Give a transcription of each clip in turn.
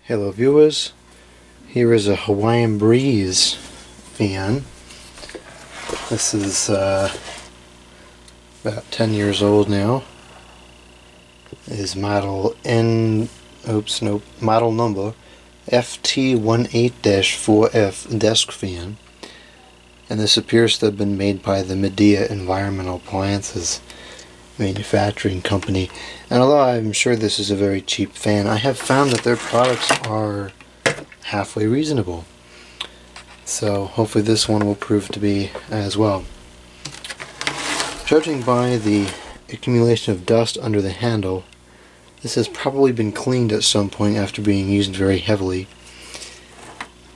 Hello viewers, here is a Hawaiian Breeze fan. This is about 10 years old now. It is model model number FT18-4F desk fan. And this appears to have been made by the Medea Environmental Appliances manufacturing company. And although I'm sure this is a very cheap fan, I have found that their products are halfway reasonable. So hopefully this one will prove to be as well. Judging by the accumulation of dust under the handle, this has probably been cleaned at some point after being used very heavily.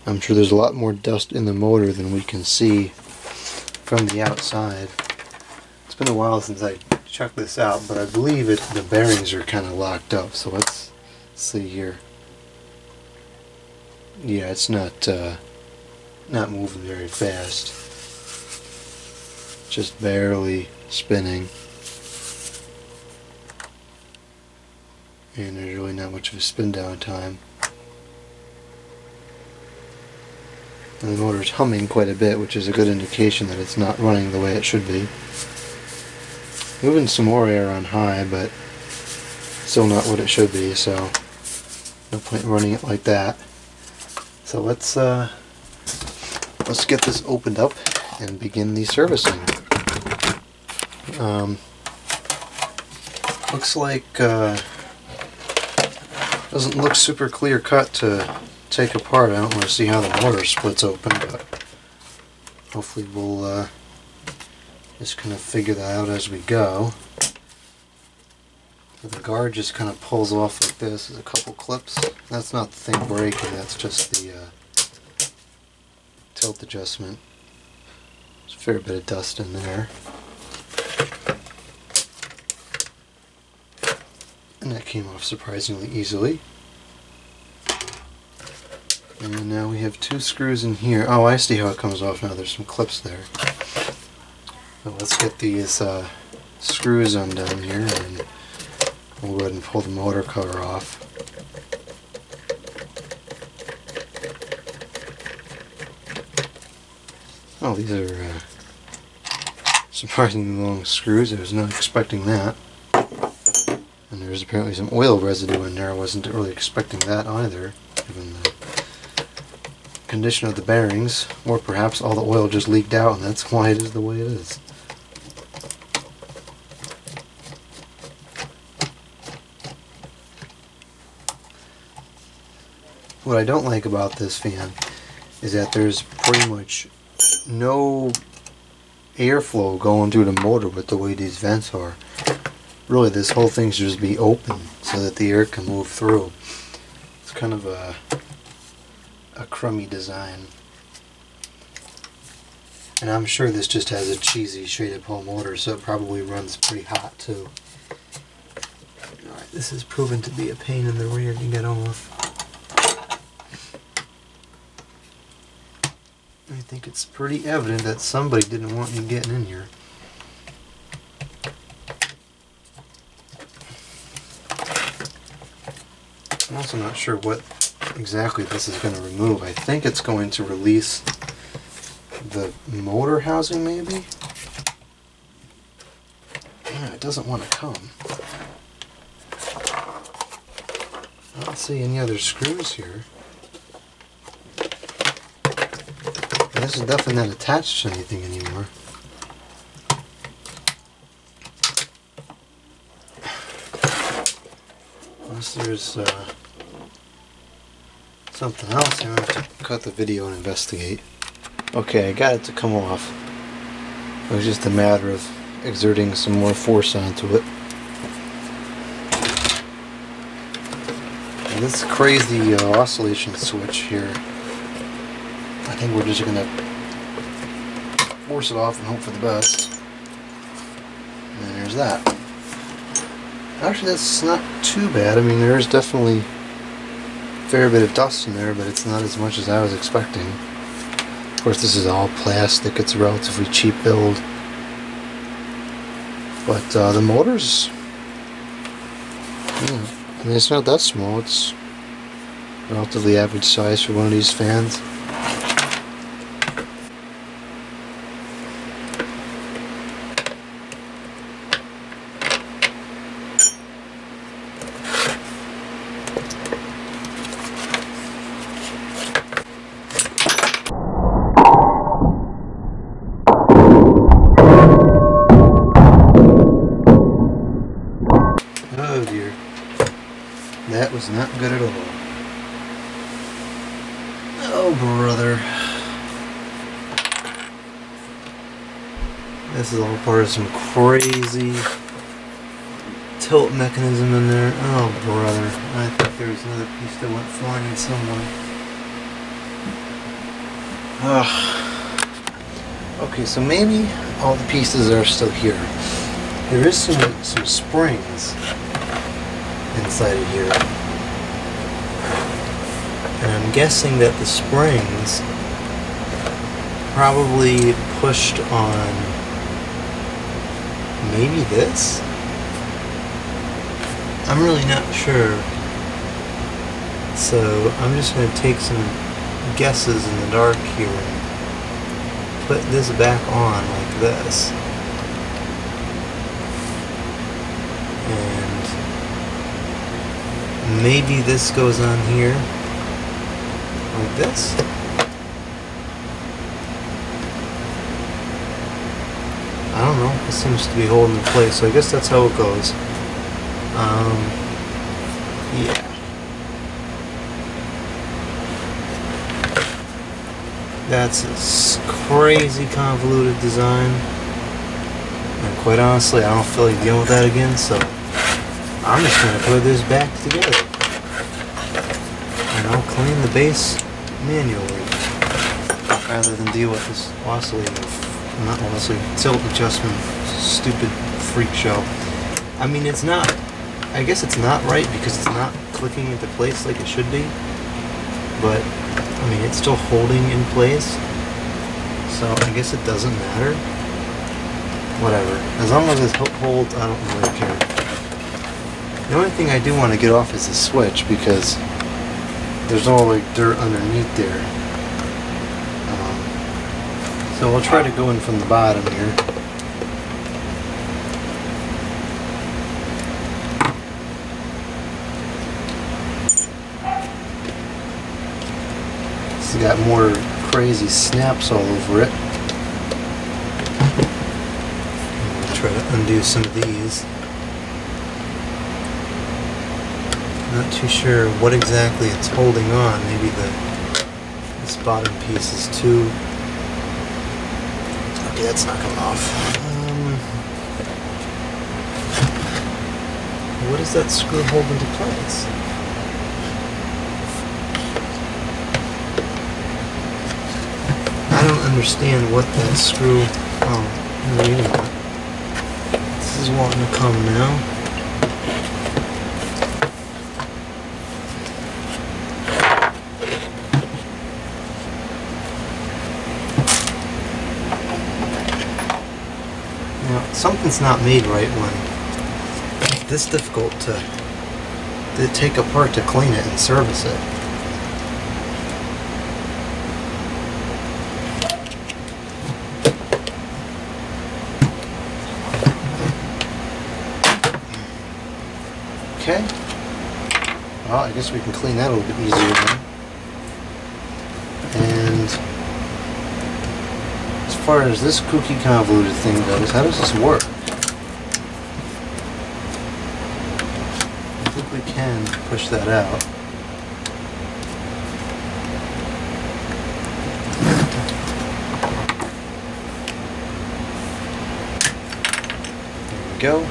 I'm sure there's a lot more dust in the motor than we can see from the outside. It's been a while since I checked this out, but I believe the bearings are kind of locked up. So let's see here. Yeah, it's not moving very fast. Just barely spinning. And there's really not much of a spin down time. And the motor's humming quite a bit, which is a good indication that it's not running the way it should be. Moving some more air on high, but still not what it should be, so no point in running it like that. So let's get this opened up and begin the servicing. Looks like doesn't look super clear cut to take apart. I don't want to see how the motor splits open, but hopefully we'll just kind of figure that out as we go. The guard just kind of pulls off like this. There's a couple clips. That's not the thing breaking, that's just the tilt adjustment. There's a fair bit of dust in there. And that came off surprisingly easily. And now we have two screws in here. Oh, I see how it comes off now. There's some clips there. So let's get these screws undone here, and we'll go ahead and pull the motor cover off. Oh, these are surprisingly long screws. I was not expecting that. And there's apparently some oil residue in there. I wasn't really expecting that either, given the condition of the bearings. Or perhaps all the oil just leaked out and that's why it is the way it is. What I don't like about this fan is that there's pretty much no airflow going through the motor with the way these vents are. Really, this whole thing should just be open so that the air can move through. It's kind of a crummy design. And I'm sure this just has a cheesy shaded pole motor, so it probably runs pretty hot too. Alright, this has proven to be a pain in the rear to get off. I think it's pretty evident that somebody didn't want me getting in here. I'm also not sure what exactly this is going to remove. I think it's going to release the motor housing, maybe? Yeah, it doesn't want to come. I don't see any other screws here. And this is definitely not attached to anything anymore. Unless there's something else, I'm going to have to cut the video and investigate. Okay, I got it to come off. It was just a matter of exerting some more force onto it. And this crazy oscillation switch here, I think we're just going to force it off and hope for the best. And there's that. Actually, that's not too bad. I mean, there is definitely a fair bit of dust in there, but it's not as much as I was expecting. Of course, this is all plastic. It's a relatively cheap build. But the motor's, I mean, it's not that small. It's Relatively average size for one of these fans. Oh dear. That was not good at all. Oh brother. This is all part of some crazy tilt mechanism in there. Oh brother. I think there was another piece that went flying somewhere. Okay, so maybe all the pieces are still here. There is some springs inside of here. And I'm guessing that the springs probably pushed on maybe this? I'm really not sure. So I'm just going to take some guesses in the dark here and put this back on like this. And maybe this goes on here like this. I don't know, it seems to be holding in place, so I guess that's how it goes. Yeah. That's a crazy convoluted design, and quite honestly I don't feel like dealing with that again, so I'm just going to put this back together and I'll clean the base manually rather than deal with this tilt adjustment stupid freak show. I mean, it's not, I guess it's not right because it's not clicking into place like it should be, but I mean, it's still holding in place, so I guess it doesn't matter. Whatever. As long as it holds, I don't really care. The only thing I do want to get off is the switch because there's all like dirt underneath there. So we'll try to go in from the bottom here. It's got more crazy snaps all over it. I'll try to undo some of these. Not too sure what exactly it's holding on. Maybe this bottom piece is too... Okay, that's not coming off. What does that screw hold into place? I don't understand what that screw... Oh, no, you know what? This is wanting to come now. Now, something's not made right when it's this difficult to take apart to clean it and service it. Okay. Well, I guess we can clean that a little bit easier then. And as far as this kooky convoluted thing goes, how does this work? I think we can push that out. There we go.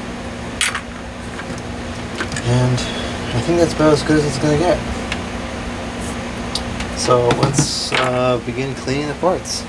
And I think that's about as good as it's going to get. So let's begin cleaning the parts.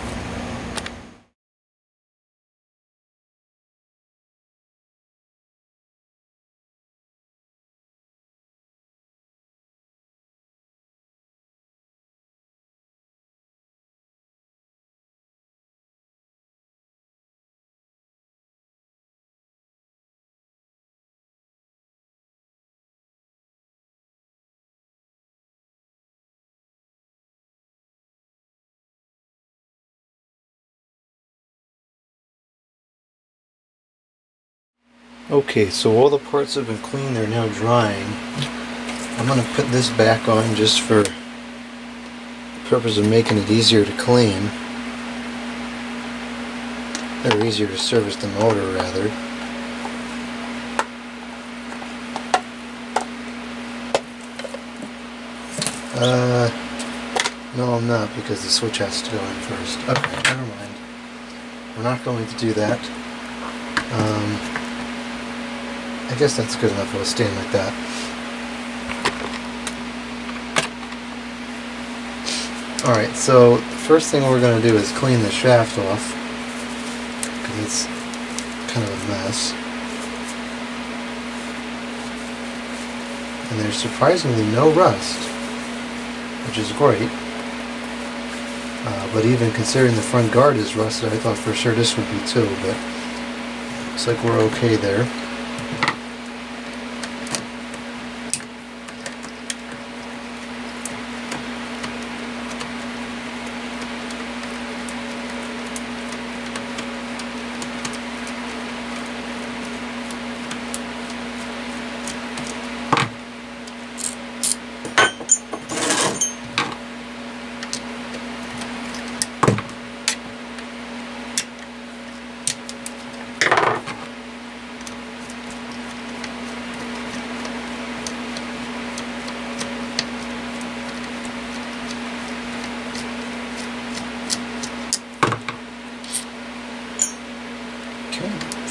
Okay, so all the parts have been cleaned, they're now drying. I'm going to put this back on just for the purpose of making it easier to clean. Or easier to service the motor, rather. No, I'm not, because the switch has to go in first. Okay, never mind. We're not going to do that. I guess that's good enough. It'll stand like that. Alright, so the first thing we're going to do is clean the shaft off, because it's kind of a mess. And there's surprisingly no rust, which is great. But even considering the front guard is rusted, I thought for sure this would be too, but looks like we're okay there.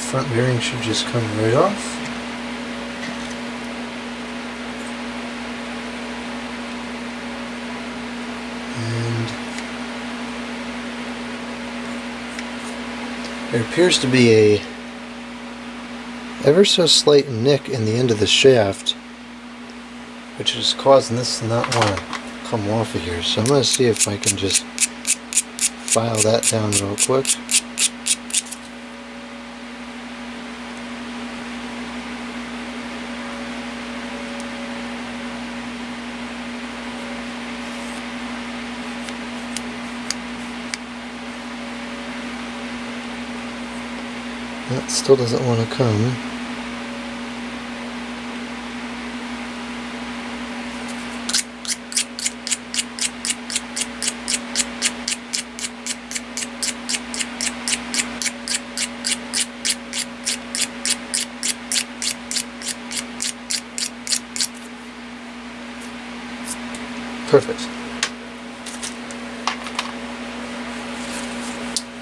Front bearing should just come right off. And there appears to be a ever so slight nick in the end of the shaft, which is causing this to not want to come off of here. So I'm going to see if I can just file that down real quick. That still doesn't want to come. Perfect.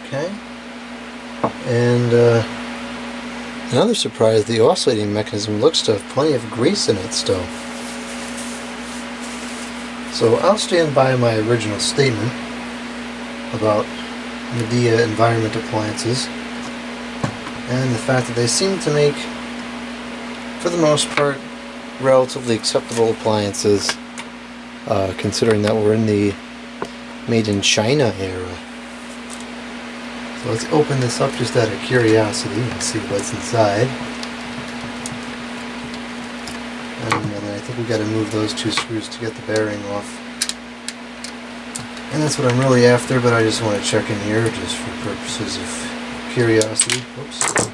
Okay. And another surprise, the oscillating mechanism looks to have plenty of grease in it still. So I'll stand by my original statement about Medea environment appliances and the fact that they seem to make, for the most part, relatively acceptable appliances, considering that we're in the made in China era. So let's open this up just out of curiosity and see what's inside. And then I think we got to move those two screws to get the bearing off. And that's what I'm really after, but I just want to check in here just for purposes of curiosity. Whoops.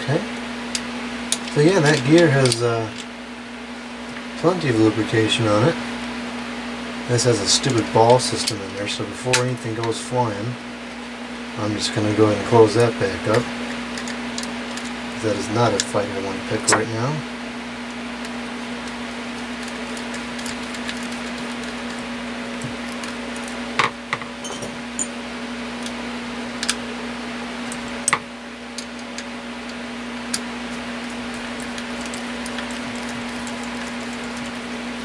Okay, so yeah, that gear has plenty of lubrication on it. This has a stupid ball system in there, so before anything goes flying, I'm just going to go ahead and close that back up. That is not a fight I want to pick right now.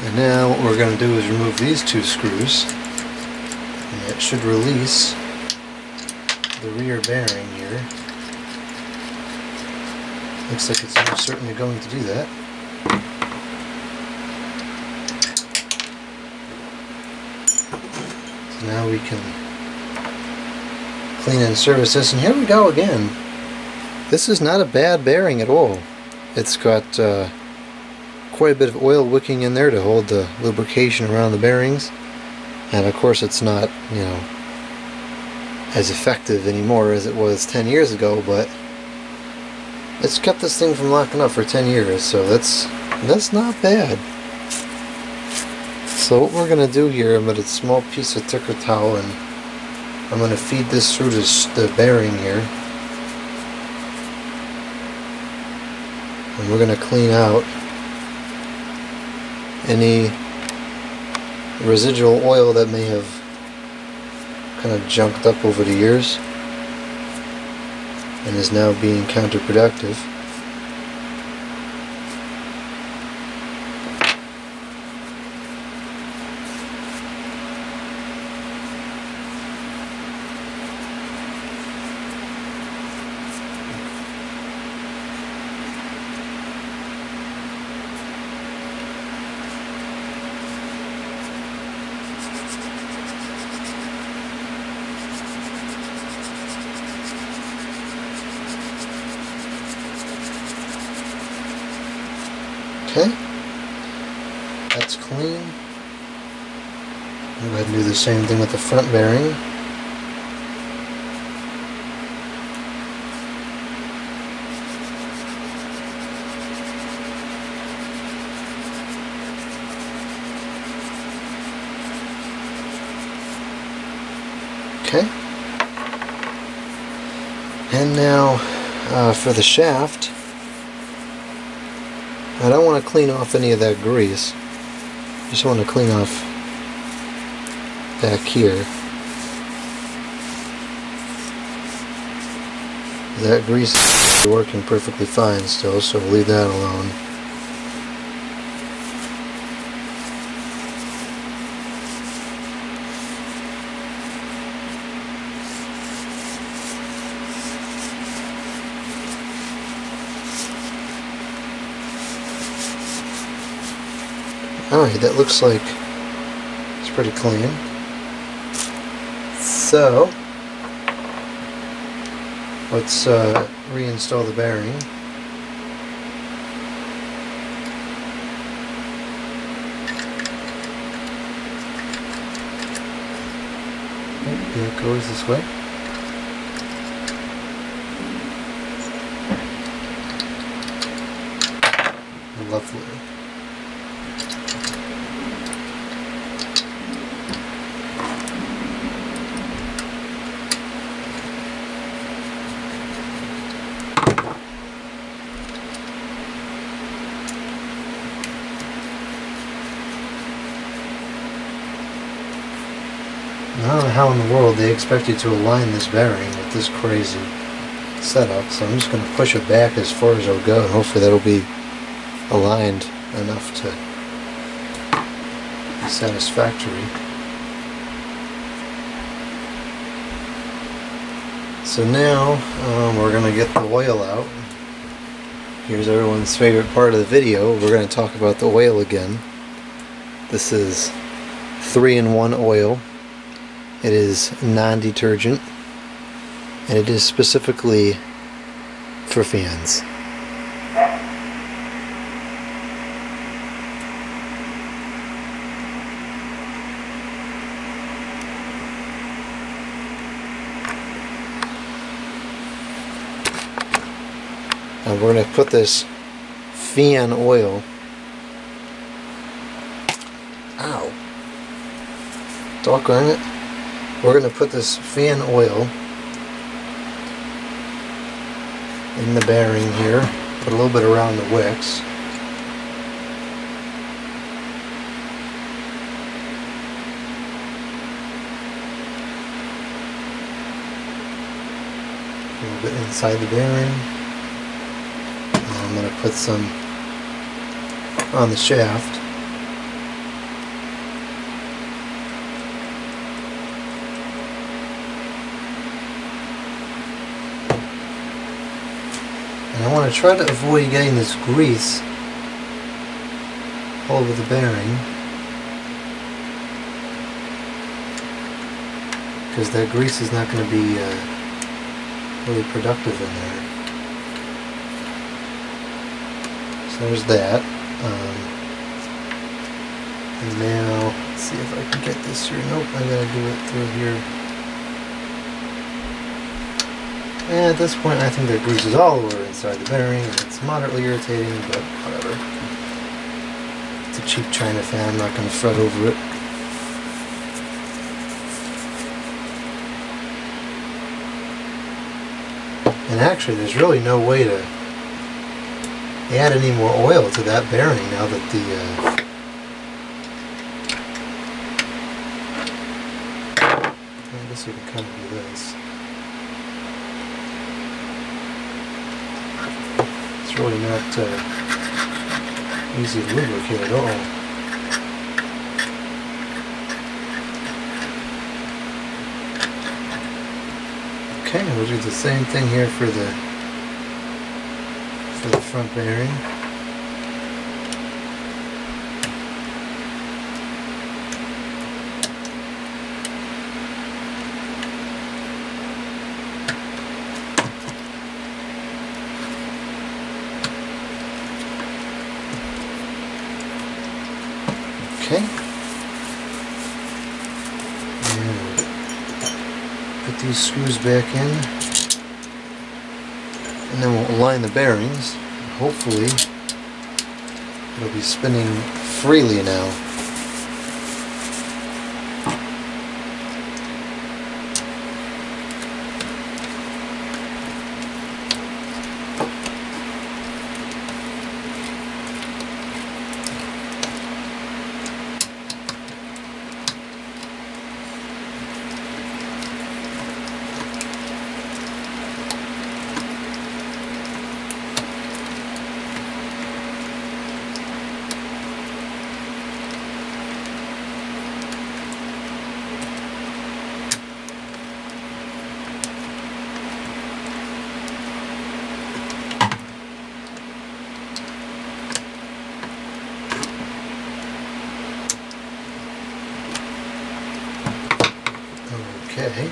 And now what we're going to do is remove these two screws, and that should release the rear bearing here. Looks like it's most certainly going to do that. So now we can clean and service this, and here we go again. This is not a bad bearing at all. It's got quite a bit of oil wicking in there to hold the lubrication around the bearings, and of course it's not, you know, as effective anymore as it was 10 years ago, but it's kept this thing from locking up for 10 years, so that's not bad. So what we're going to do here, I'm going to get a small piece of thicker towel and I'm going to feed this through the bearing here. And we're going to clean out any residual oil that may have kind of junked up over the years and is now being counterproductive. Okay, that's clean. Go ahead and do the same thing with the front bearing. Okay, and now for the shaft, I don't want to clean off any of that grease. Just want to clean off back here. That grease is working perfectly fine still, so we'll leave that alone. Alright, that looks like it's pretty clean. So, let's reinstall the bearing. Here it goes this way. Lovely. I don't know how in the world they expect you to align this bearing with this crazy setup, so I'm just going to push it back as far as it'll go, and hopefully that'll be aligned enough to be satisfactory. So now we're going to get the oil out. Here's everyone's favorite part of the video. We're going to talk about the oil again. This is 3-in-1 oil. It is non-detergent, and it is specifically for fans. Now we're going to put this fan oil. Ow! Doggone it. We're going to put this fan oil in the bearing here, put a little bit around the wicks. A little bit inside the bearing. And I'm going to put some on the shaft. And I want to try to avoid getting this grease all over the bearing, because that grease is not going to be really productive in there. So there's that. And now, let's see if I can get this through. Nope, I gotta do it through here. And at this point, I think that grease is all over inside the bearing, and it's moderately irritating, but whatever. It's a cheap China fan, I'm not gonna fret over it. And actually, there's really no way to add any more oil to that bearing now that I guess you can kind of do this. It's really not easy to lubricate at all. Okay, we'll do the same thing here for the front bearing. Okay. And put these screws back in, and then we'll align the bearings. Hopefully it'll be spinning freely now. Okay,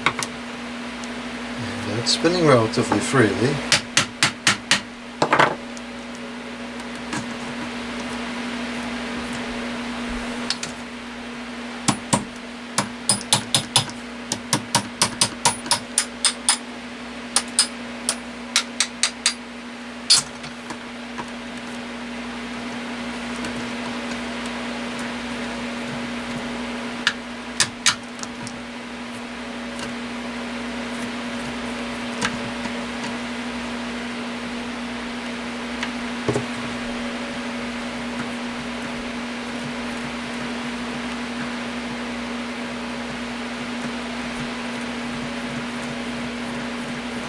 and it's spinning relatively freely.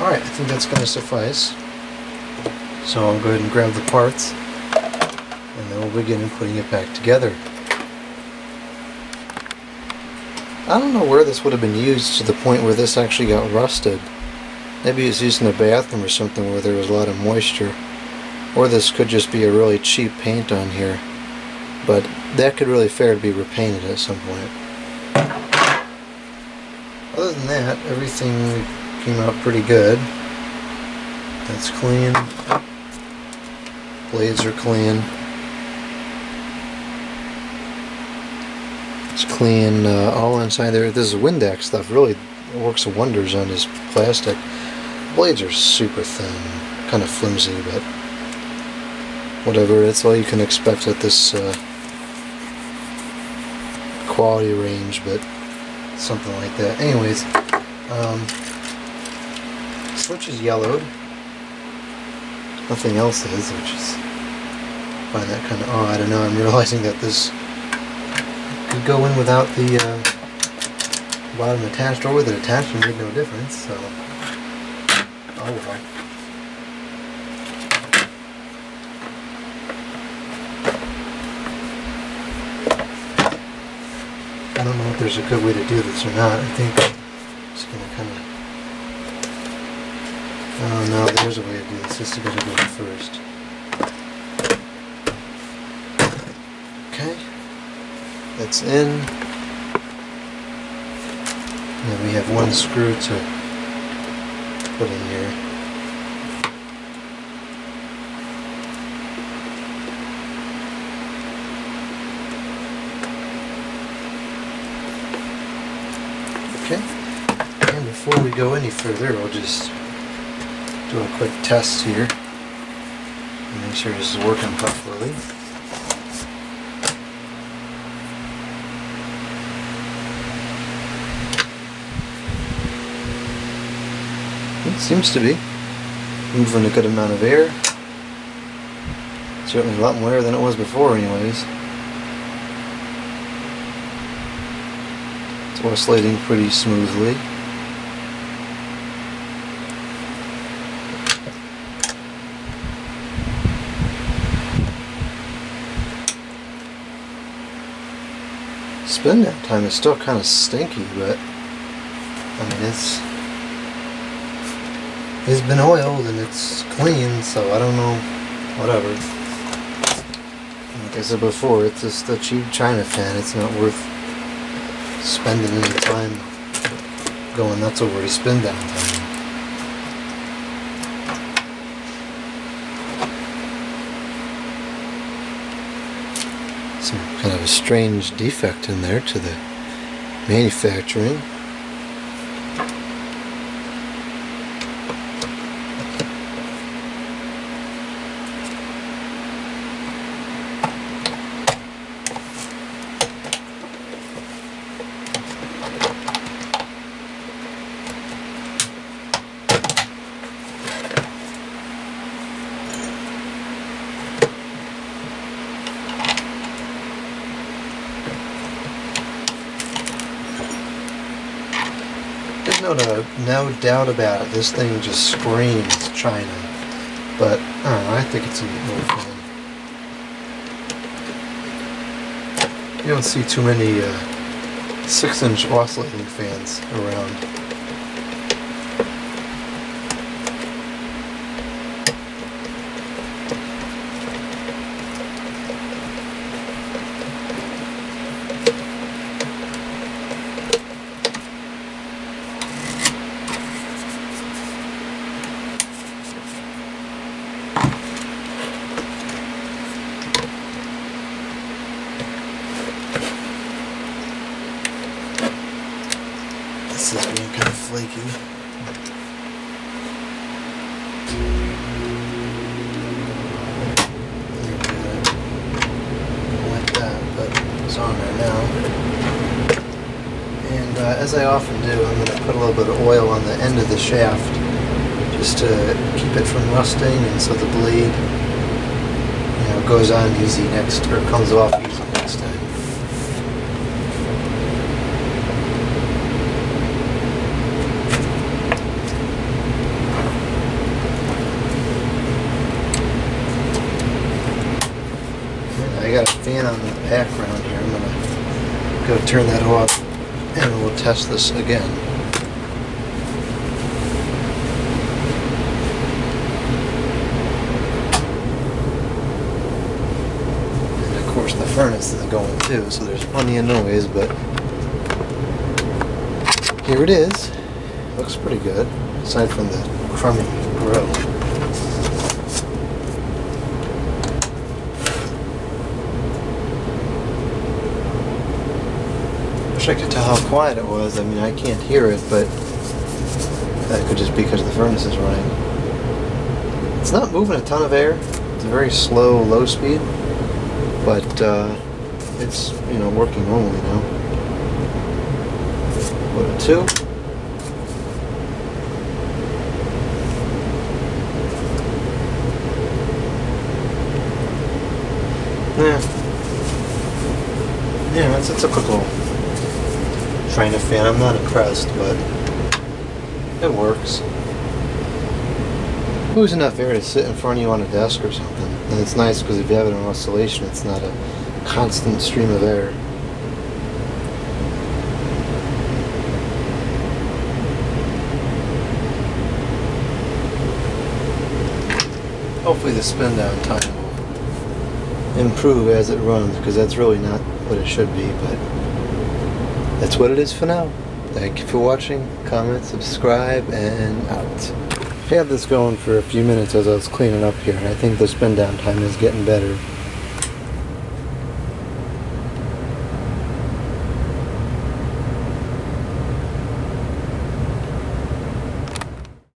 Alright, I think that's going to suffice. So I'll go ahead and grab the parts, and then we'll begin putting it back together. I don't know where this would have been used to the point where this actually got rusted. Maybe it was used in a bathroom or something where there was a lot of moisture. Or this could just be a really cheap paint on here. But that could really fare to be repainted at some point. Other than that, everything came out pretty good. That's clean. Blades are clean. It's clean all inside there. This is Windex stuff. Really works wonders on this plastic. Blades are super thin, kind of flimsy, but whatever. It's all you can expect at this quality range, but something like that. Anyways, switch is yellowed. Nothing else is, which is, I find that kind of odd. And now I'm realizing that this could go in without the bottom attached, or with it attached and made no difference. So, oh well. I don't know if there's a good way to do this or not. I think I'm just going to kind of... Oh no, there's a way to do this. This is going to go first. Okay. That's in. And then we have one screw to put in here. Okay, and before we go any further, I'll just do a quick test here and make sure this is working properly. It seems to be moving a good amount of air. Certainly a lot more air than it was before anyways. It's oscillating pretty smoothly. Spin down time is still kind of stinky, but I mean it's been oiled and it's clean, so I don't know, whatever. Like I said before, it's just a cheap China fan. It's not worth spending any time going nuts over the spin down time. Some kind of a strange defect in there to the manufacturing. There's no doubt about it, this thing just screams China, but I don't know, I think it's a neat little fan. You don't see too many 6-inch oscillating fans around. This is being kind of flaky. Like that, but it's on there now. And as I often do, I'm going to put a little bit of oil on the end of the shaft just to keep it from rusting, and so the blade, you know, goes on easy next, or comes off easy next time. I got a fan on the background here. I'm going to go turn that off and we'll test this again. And of course the furnace is going too, so there's plenty of noise, but here it is. Looks pretty good, aside from the crummy grill. I wish I could tell how quiet it was. I mean, I can't hear it, but that could just be because the furnace is running. It's not moving a ton of air. It's a very slow, low speed, but it's, you know, working normally now. Go to 2. Yeah, it's a typical China fan. I'm not impressed, but it works. Moves enough air to sit in front of you on a desk or something. And it's nice because if you have it on oscillation, it's not a constant stream of air. Hopefully the spin down time will improve as it runs, because that's really not what it should be, but that's what it is for now. Thank you for watching. Comment, subscribe, and out. I had this going for a few minutes as I was cleaning up here, and I think the spin down time is getting better.